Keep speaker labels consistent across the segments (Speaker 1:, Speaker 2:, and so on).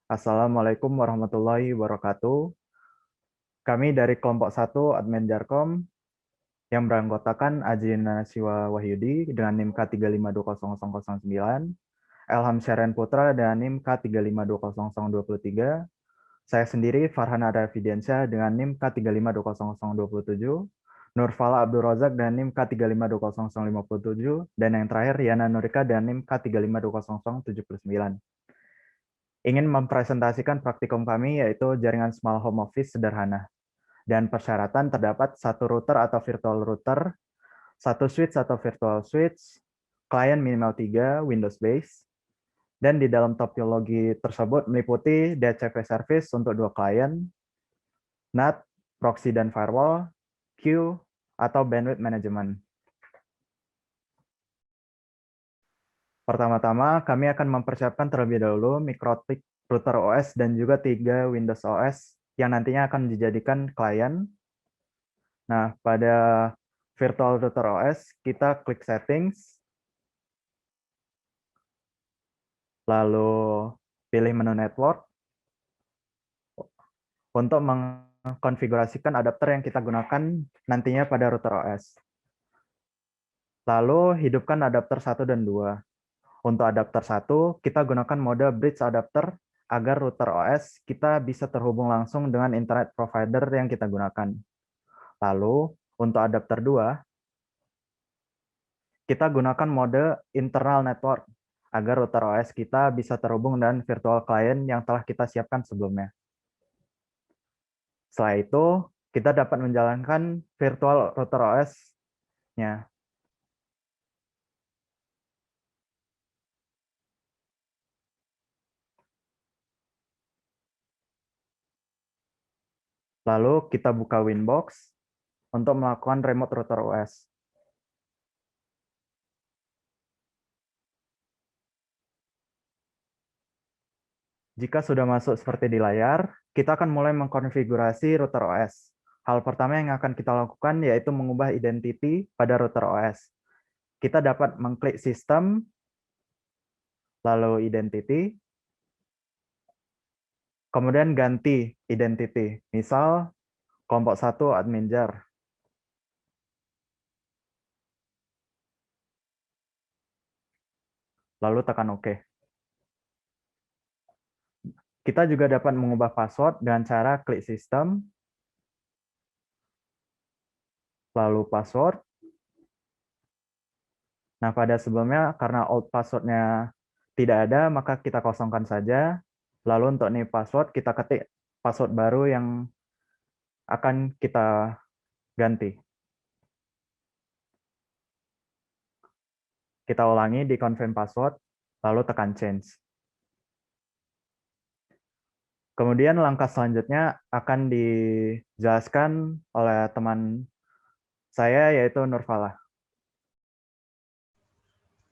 Speaker 1: Assalamualaikum warahmatullahi wabarakatuh. Kami dari kelompok 1 Admin Jarkom yang beranggotakan Aji Nasiwa Wahyudi dengan NIM K3520009, Elham Syaren Putra dengan NIM K3520023, saya sendiri Farhan Arafidiansyah dengan NIM K3520027, Nurfala Abdul Razak dengan NIM K3520057, dan yang terakhir Yana Nurika dengan NIM K3520079. Ingin mempresentasikan praktikum kami yaitu jaringan small home office sederhana. Dan persyaratan terdapat satu router atau virtual router, satu switch atau virtual switch, klien minimal 3, Windows base, dan di dalam topologi tersebut meliputi DHCP service untuk 2 klien, NAT, proxy dan firewall, queue, atau bandwidth management. Pertama-tama, kami akan mempersiapkan terlebih dahulu mikrotik router OS dan juga 3 Windows OS yang nantinya akan dijadikan klien. Nah, pada virtual router OS, kita klik settings, lalu pilih menu network untuk mengkonfigurasikan adapter yang kita gunakan nantinya pada router OS. Lalu hidupkan adapter 1 dan 2. Untuk adapter 1, kita gunakan mode bridge adapter agar router OS kita bisa terhubung langsung dengan internet provider yang kita gunakan. Lalu, untuk adapter 2, kita gunakan mode internal network agar router OS kita bisa terhubung dengan virtual client yang telah kita siapkan sebelumnya. Setelah itu, kita dapat menjalankan virtual router OS-nya. Lalu kita buka Winbox untuk melakukan remote router OS. Jika sudah masuk seperti di layar, kita akan mulai mengkonfigurasi router OS. Hal pertama yang akan kita lakukan yaitu mengubah identity pada router OS. Kita dapat mengklik sistem, lalu identity, kemudian ganti identity. Misal, kelompok 1 admin jar. Lalu tekan OK. Kita juga dapat mengubah password dengan cara klik sistem, lalu password. Nah, pada sebelumnya karena old password-nya tidak ada, maka kita kosongkan saja. Lalu untuk new password, kita ketik password baru yang akan kita ganti. Kita ulangi di confirm password, lalu tekan change. Kemudian langkah selanjutnya akan dijelaskan oleh teman saya, yaitu Nurfala.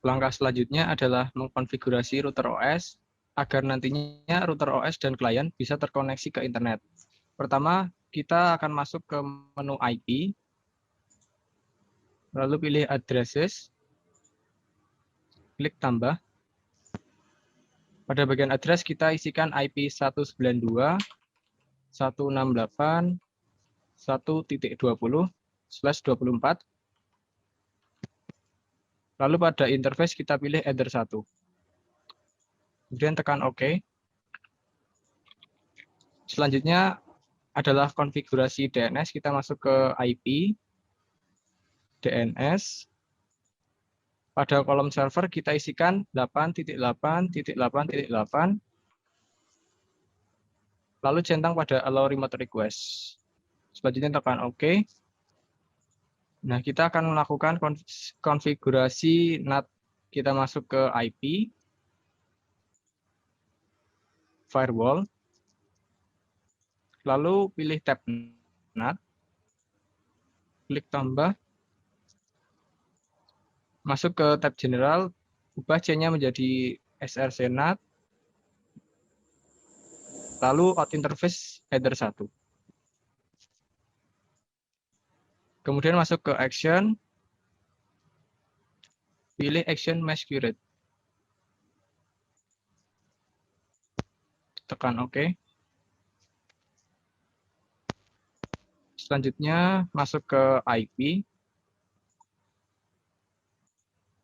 Speaker 2: Langkah selanjutnya adalah mengkonfigurasi router OS agar nantinya router OS dan klien bisa terkoneksi ke internet. Pertama, kita akan masuk ke menu IP, lalu pilih addresses, klik tambah. Pada bagian address kita isikan IP 192.168.1.20/24. Lalu pada interface kita pilih Ether 1. Kemudian tekan OK. Selanjutnya adalah konfigurasi DNS. Kita masuk ke IP, DNS. Pada kolom server kita isikan 8.8.8.8. Lalu centang pada allow remote request. Selanjutnya tekan OK. Nah, kita akan melakukan konfigurasi NAT. Kita masuk ke IP, firewall, lalu pilih tab NAT, klik tambah, masuk ke tab general, ubah C-nya menjadi src NAT, lalu out interface header 1. Kemudian masuk ke action, pilih action masquerade. tekan OK. Selanjutnya masuk ke IP,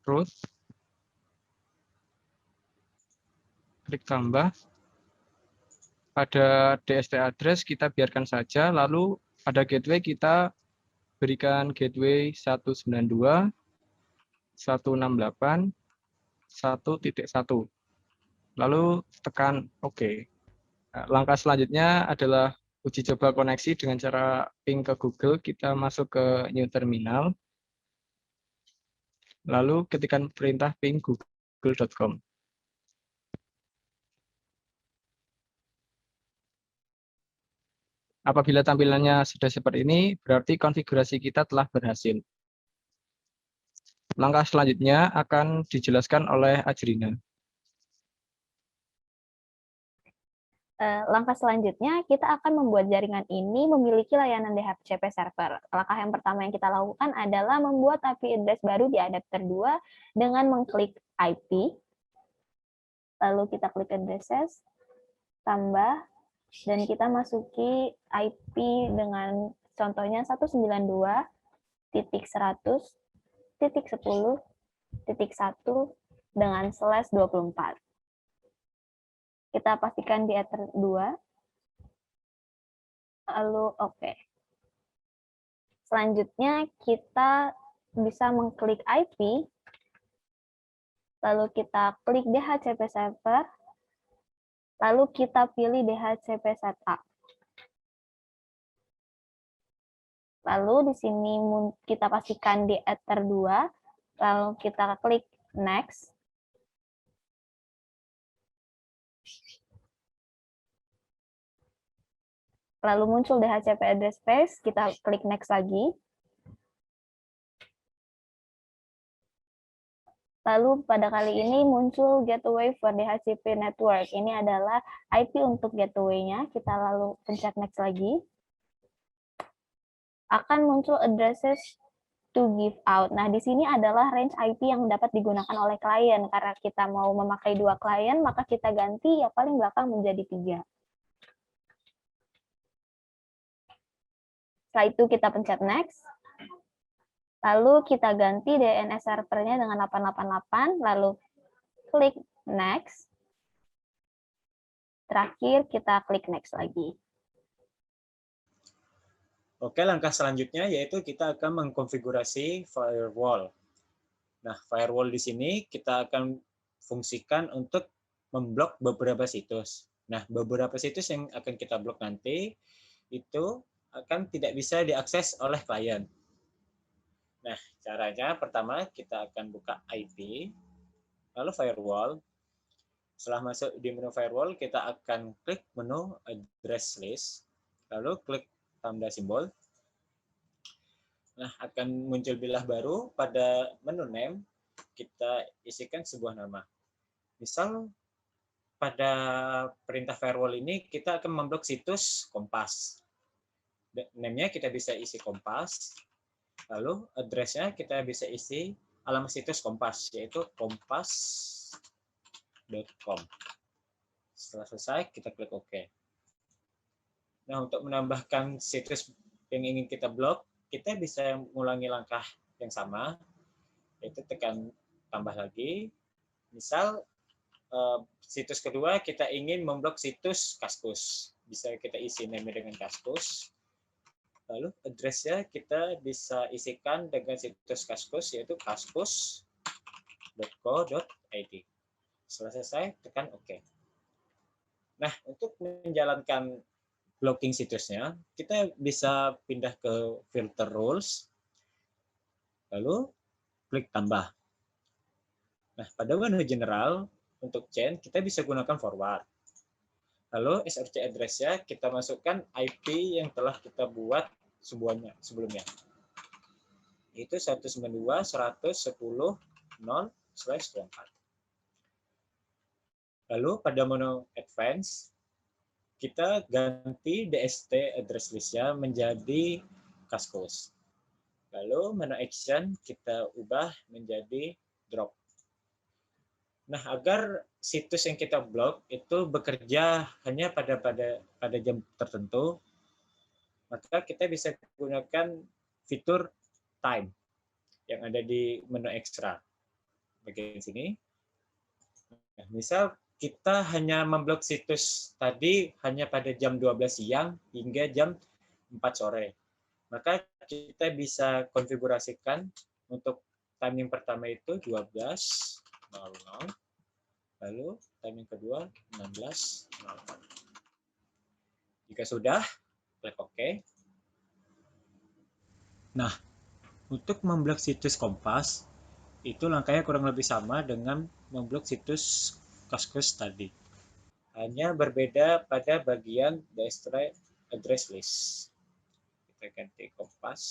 Speaker 2: root, klik tambah. Pada DST address kita biarkan saja, lalu pada gateway kita berikan gateway 192, 168, 1.1. Lalu tekan OK. Nah, langkah selanjutnya adalah uji coba koneksi dengan cara ping ke Google. Kita masuk ke new terminal. Lalu ketikkan perintah ping google.com. Apabila tampilannya sudah seperti ini, berarti konfigurasi kita telah berhasil. Langkah selanjutnya akan dijelaskan oleh Ajrina.
Speaker 3: Langkah selanjutnya, kita akan membuat jaringan ini memiliki layanan DHCP server. Langkah yang pertama yang kita lakukan adalah membuat IP address baru di adapter 2 dengan mengklik IP, lalu kita klik addresses, tambah, dan kita masuki IP dengan contohnya 192.100.10.1 dengan /24. Kita pastikan di ether 2, lalu OK. Selanjutnya kita bisa mengklik IP, lalu kita klik DHCP server, lalu kita pilih DHCP setup. Lalu di sini kita pastikan di ether 2, lalu kita klik next. Lalu muncul DHCP address space, kita klik next lagi. Lalu pada kali ini muncul gateway for DHCP network. Ini adalah IP untuk gateway-nya. Kita lalu pencet next lagi. Akan muncul addresses to give out. Nah, di sini adalah range IP yang dapat digunakan oleh klien. Karena kita mau memakai 2 klien, maka kita ganti yang paling belakang menjadi 3. Setelah itu kita pencet next. Lalu kita ganti DNS servernya dengan 888, lalu klik next. Terakhir kita klik next lagi.
Speaker 4: Oke, langkah selanjutnya yaitu kita akan mengkonfigurasi firewall. Nah, firewall di sini kita akan fungsikan untuk memblok beberapa situs. Nah, beberapa situs yang akan kita blok nanti itu akan tidak bisa diakses oleh klien. Nah, caranya pertama kita akan buka IP, lalu firewall. Setelah masuk di menu firewall, kita akan klik menu address list, lalu klik tanda simbol. Nah, akan muncul bilah baru. Pada menu name, kita isikan sebuah nama. Misal, pada perintah firewall ini, kita akan memblok situs Kompas. Name-nya kita bisa isi Kompas, lalu address-nya kita bisa isi alamat situs Kompas, yaitu kompas.com. Setelah selesai, kita klik OK. Nah, untuk menambahkan situs yang ingin kita blok, kita bisa mengulangi langkah yang sama, yaitu tekan tambah lagi. Misal, situs kedua kita ingin memblok situs Kaskus. Bisa kita isi name dengan Kaskus. Lalu address-nya kita bisa isikan dengan situs Kaskus, yaitu kaskus.co.id. Setelah selesai, tekan OK. Nah, untuk menjalankan blocking situsnya, kita bisa pindah ke filter rules, lalu klik tambah. Nah, pada menu general, untuk chain, kita bisa gunakan forward. Lalu SRC address-nya kita masukkan IP yang telah kita buat sebelumnya. Itu 192.110.0/24. Lalu pada menu advance, kita ganti DST address list-nya menjadi Kaskus. Lalu menu action kita ubah menjadi drop. Nah, agar situs yang kita blok itu bekerja hanya pada jam tertentu, maka kita bisa gunakan fitur time yang ada di menu ekstra bagian sini. Nah, misal kita hanya memblok situs tadi hanya pada jam 12 siang hingga jam 4 sore. Maka kita bisa konfigurasikan untuk timing pertama itu 12.00, lalu timing kedua 16.00. Jika sudah, klik OK. Nah, untuk memblok situs Kompas, itu langkahnya kurang lebih sama dengan memblok situs Kaskus tadi. Hanya berbeda pada bagian destroy address list. Kita ganti Kompas.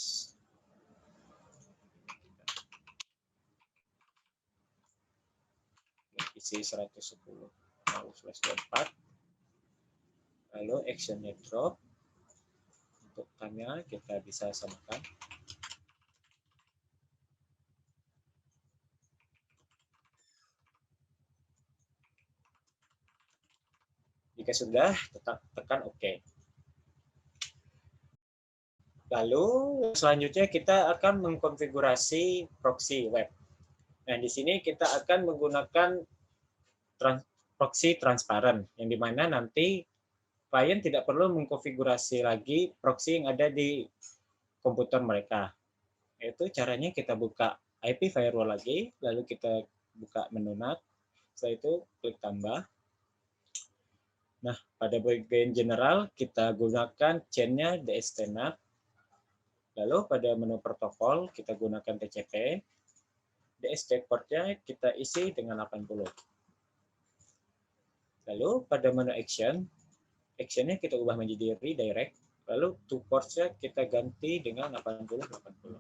Speaker 4: Isi 110.0/24. Lalu actionnya drop. Untuk time-nya kita bisa samakan. Jika sudah, tekan OK. Lalu selanjutnya kita akan mengkonfigurasi proxy web. Nah, di sini kita akan menggunakan proxy transparan, yang dimana nanti klien tidak perlu mengkonfigurasi lagi proxy yang ada di komputer mereka. Yaitu caranya kita buka IP firewall lagi, lalu kita buka menu NAT, setelah itu klik tambah. Nah, pada bagian general kita gunakan chain-nya DST-NAT. Lalu pada menu protokol kita gunakan TCP. DST port-nya kita isi dengan 80. Lalu pada menu action, action-nya kita ubah menjadi redirect. Lalu to port-nya kita ganti dengan 80-80.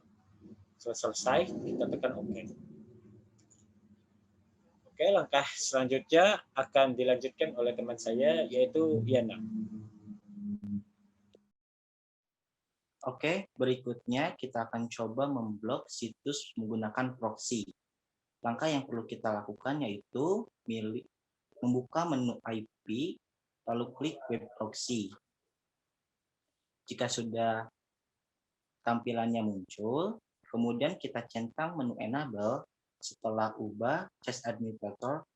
Speaker 4: Selesai, kita tekan OK. Oke, langkah selanjutnya akan dilanjutkan oleh teman saya, yaitu Yana.
Speaker 5: Oke, berikutnya kita akan coba memblok situs menggunakan proxy. Langkah yang perlu kita lakukan yaitu membuka menu IP, lalu klik web proxy. Jika sudah tampilannya muncul, kemudian kita centang menu enable setelah ubah chest administrator,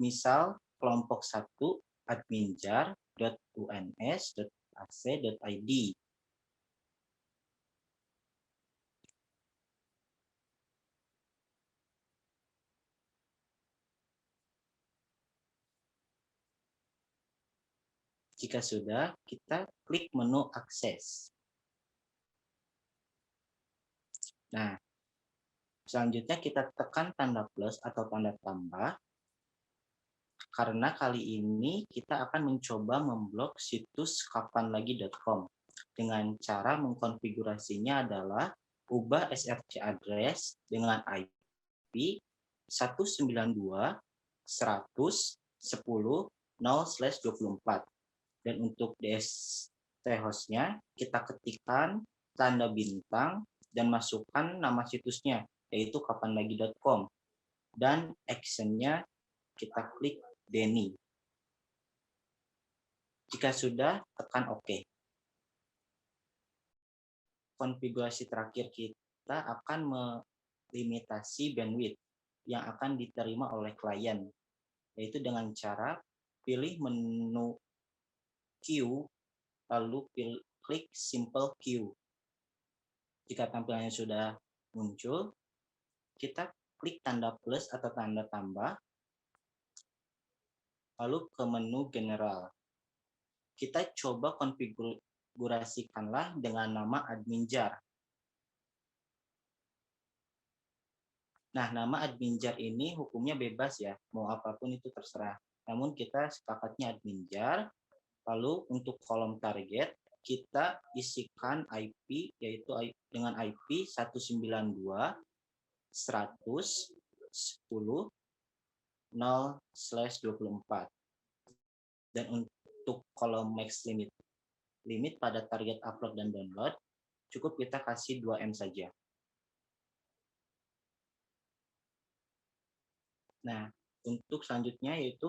Speaker 5: misal kelompok 1 adminjar.uns.ac.id. Jika sudah, kita klik menu akses. Nah, selanjutnya kita tekan tanda plus atau tanda tambah, karena kali ini kita akan mencoba memblok situs kapanlagi.com dengan cara mengkonfigurasinya adalah ubah SRC address dengan IP 192.100.10.0/24. Dan untuk DST hostnya kita ketikkan tanda bintang dan masukkan nama situsnya, yaitu kapanlagi.com. Dan actionnya kita klik Denny. Jika sudah, tekan OK. Konfigurasi terakhir kita akan melimitasi bandwidth yang akan diterima oleh klien, yaitu dengan cara pilih menu queue, lalu klik simple queue. Jika tampilannya sudah muncul, kita klik tanda plus atau tanda tambah, lalu ke menu general. Kita coba konfigurasikanlah dengan nama adminjar. Nah, nama adminjar ini hukumnya bebas ya, mau apapun itu terserah. Namun kita sepakatnya adminjar. Lalu untuk kolom target, kita isikan IP, yaitu dengan IP 192.110.0/24. Dan untuk kolom max limit pada target upload dan download, cukup kita kasih 2M saja. Nah, Untuk selanjutnya yaitu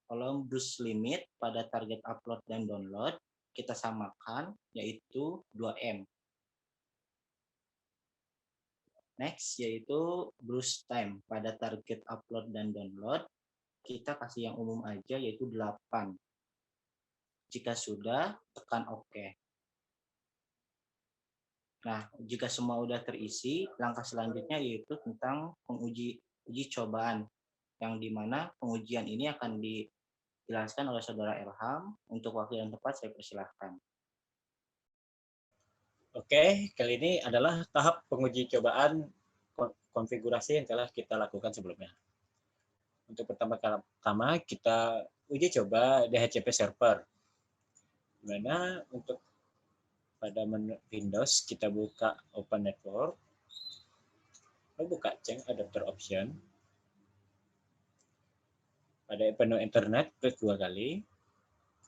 Speaker 5: kolom browse limit pada target upload dan download kita samakan yaitu 2M. Next yaitu browse time pada target upload dan download kita kasih yang umum aja yaitu 8. Jika sudah, tekan OK. Nah, jika semua sudah terisi, langkah selanjutnya yaitu tentang uji cobaan, yang dimana pengujian ini akan dijelaskan oleh Saudara Ilham. Untuk waktu yang tepat saya persilahkan.
Speaker 4: Oke, kali ini adalah tahap penguji cobaan konfigurasi yang telah kita lakukan sebelumnya. Untuk pertama kita uji coba DHCP server. Dimana untuk pada menu Windows kita buka Open Network, lalu buka Change Adapter Option. Pada menu Internet klik 2 kali,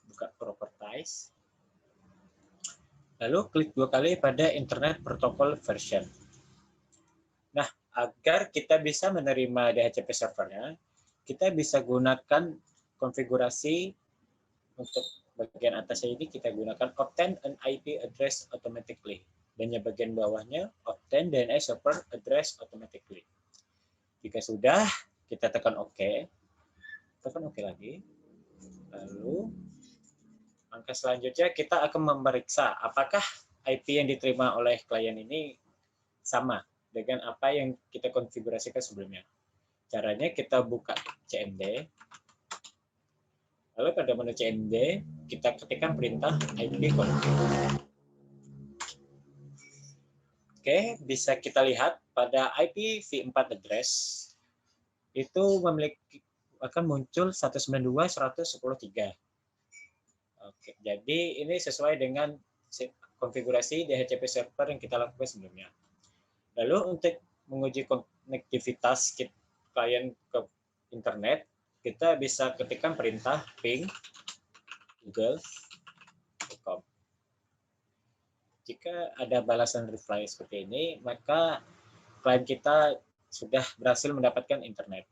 Speaker 4: buka Properties, lalu klik 2 kali pada Internet Protocol Version. Nah, agar kita bisa menerima DHCP servernya, kita bisa gunakan konfigurasi untuk bagian atasnya ini kita gunakan obtain an IP address automatically. Dan yang bagian bawahnya obtain DNS server address automatically. Jika sudah, kita tekan OK. Tekan OK lagi. Lalu langkah selanjutnya kita akan memeriksa apakah IP yang diterima oleh klien ini sama dengan apa yang kita konfigurasikan sebelumnya. Caranya kita buka CMD. Lalu pada menu CMD kita ketikkan perintah ipconfig. Oke, bisa kita lihat pada IPv4 address itu memiliki akan muncul 192.110.3. Oke, jadi ini sesuai dengan konfigurasi DHCP server yang kita lakukan sebelumnya. Lalu untuk menguji konektivitas klien ke internet, kita bisa ketikkan perintah ping google.com. Jika ada balasan reply seperti ini, maka klien kita sudah berhasil mendapatkan internet.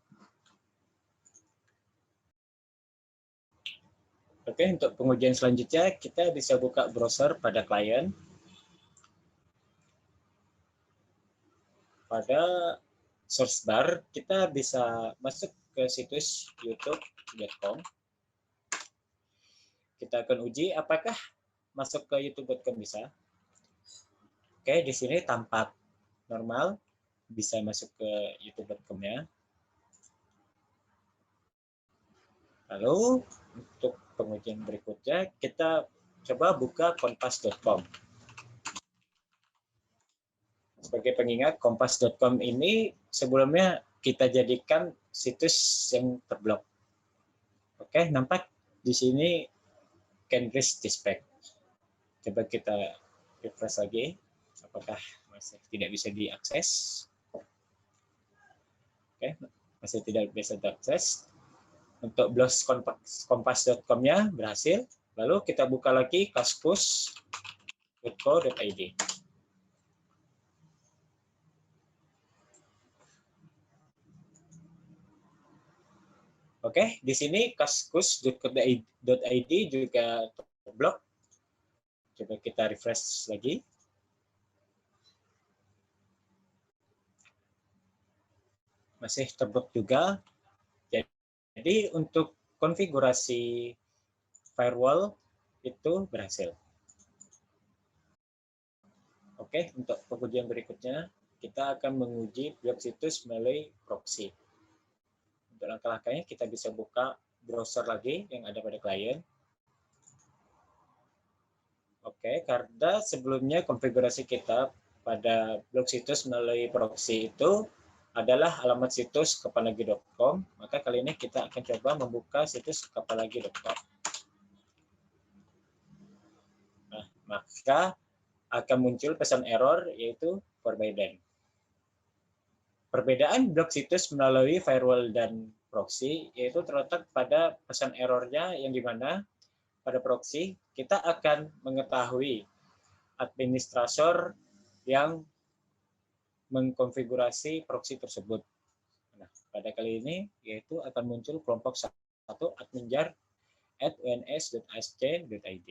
Speaker 4: Oke, untuk pengujian selanjutnya, kita bisa buka browser pada klien. Pada search bar, kita bisa masuk ke situs youtube.com. Kita akan uji apakah masuk ke youtube.com bisa. Oke, di sini tampak normal, bisa masuk ke youtube.com-nya. Lalu, untuk pengujian berikutnya, kita coba buka kompas.com. Sebagai pengingat, kompas.com ini sebelumnya kita jadikan situs yang terblok. Oke, nampak di sini Cambridge Dispatch. Coba kita refresh lagi. Apakah masih tidak bisa diakses? Oke, masih tidak bisa diakses. Untuk browse kompas.com-nya berhasil. Lalu kita buka lagi kaskus.co.id. Oke, di sini kaskus.co.id juga terblok. Coba kita refresh lagi. Masih terblok juga. Jadi untuk konfigurasi firewall itu berhasil. Oke, untuk pengujian berikutnya kita akan menguji blok situs melalui proxy. Untuk langkah-langkahnya kita bisa buka browser lagi yang ada pada klien. Oke, karena sebelumnya konfigurasi kita pada blok situs melalui proxy itu adalah alamat situs kapalagi.com, maka kali ini kita akan coba membuka situs kapalagi.com. Nah, maka akan muncul pesan error yaitu forbidden. Perbedaan blok situs melalui firewall dan proxy yaitu terletak pada pesan errornya yang dimana pada proxy kita akan mengetahui administrator yang mengkonfigurasi proxy tersebut. Nah, pada kali ini yaitu akan muncul kelompok 1 adminjar@uns.asc.id.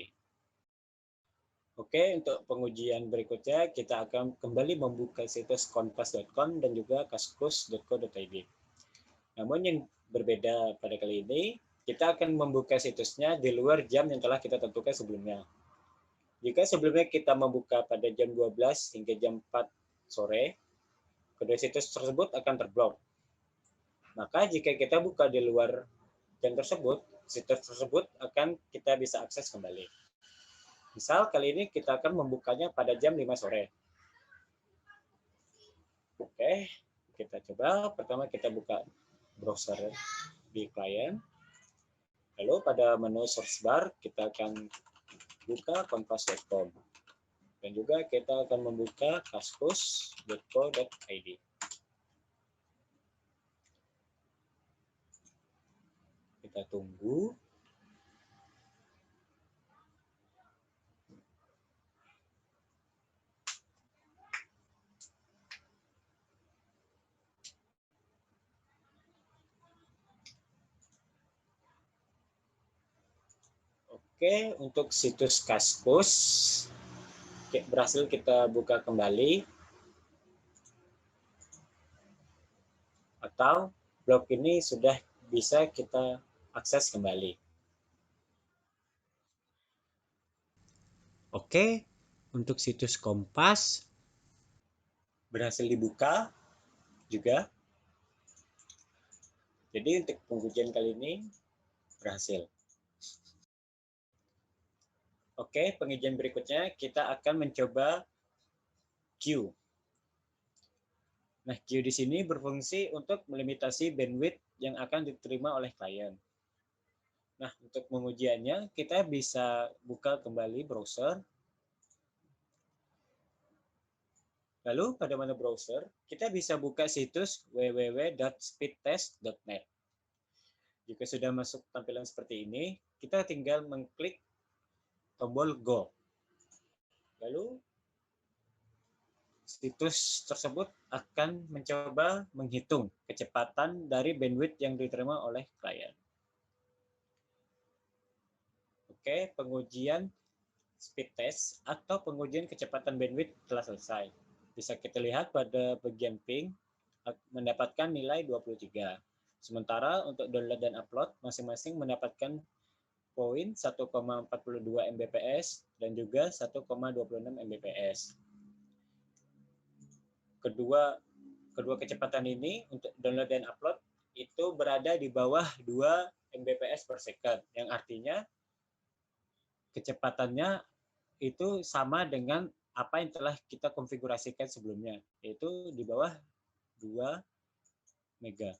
Speaker 4: Oke, untuk pengujian berikutnya kita akan kembali membuka situs kompas.com dan juga kaskus.co.id. Namun yang berbeda pada kali ini, kita akan membuka situsnya di luar jam yang telah kita tentukan sebelumnya. Jika sebelumnya kita membuka pada jam 12 hingga jam 4 sore, kedua situs tersebut akan terblok. Maka jika kita buka di luar jam tersebut, situs tersebut akan kita bisa akses kembali. Misal kali ini kita akan membukanya pada jam 5 sore. Oke, kita coba. Pertama kita buka browser di klien. Lalu pada menu search bar kita akan buka kompas.com. Dan juga kita akan membuka kaskus.co.id. Kita tunggu. Oke, untuk situs Kaskus berhasil kita buka kembali. Atau blog ini sudah bisa kita akses kembali. Oke, untuk situs Kompas berhasil dibuka juga. Jadi untuk pengujian kali ini berhasil. Oke, pengujian berikutnya kita akan mencoba queue. Nah, queue di sini berfungsi untuk melimitasi bandwidth yang akan diterima oleh klien. Nah, untuk pengujiannya kita bisa buka kembali browser. Lalu pada menu browser, kita bisa buka situs www.speedtest.net. Jika sudah masuk tampilan seperti ini, kita tinggal mengklik tombol Go. Lalu situs tersebut akan mencoba menghitung kecepatan dari bandwidth yang diterima oleh klien. Oke, pengujian speed test atau pengujian kecepatan bandwidth telah selesai. Bisa kita lihat pada bagian ping mendapatkan nilai 23. Sementara untuk download dan upload masing-masing mendapatkan poin 1,42 Mbps dan juga 1,26 Mbps. Kedua kecepatan ini untuk download dan upload itu berada di bawah 2 Mbps per second, yang artinya kecepatannya itu sama dengan apa yang telah kita konfigurasikan sebelumnya, yaitu di bawah 2 mega.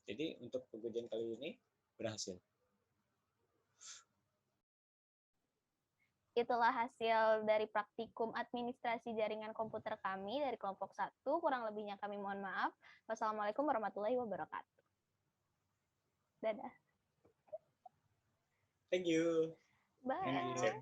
Speaker 4: Jadi untuk pengujian kali ini berhasil.
Speaker 3: Itulah hasil dari praktikum administrasi jaringan komputer kami dari kelompok 1. Kurang lebihnya kami mohon maaf. Wassalamualaikum warahmatullahi wabarakatuh. Dadah.
Speaker 4: Thank you.
Speaker 3: Bye.
Speaker 4: Thank you.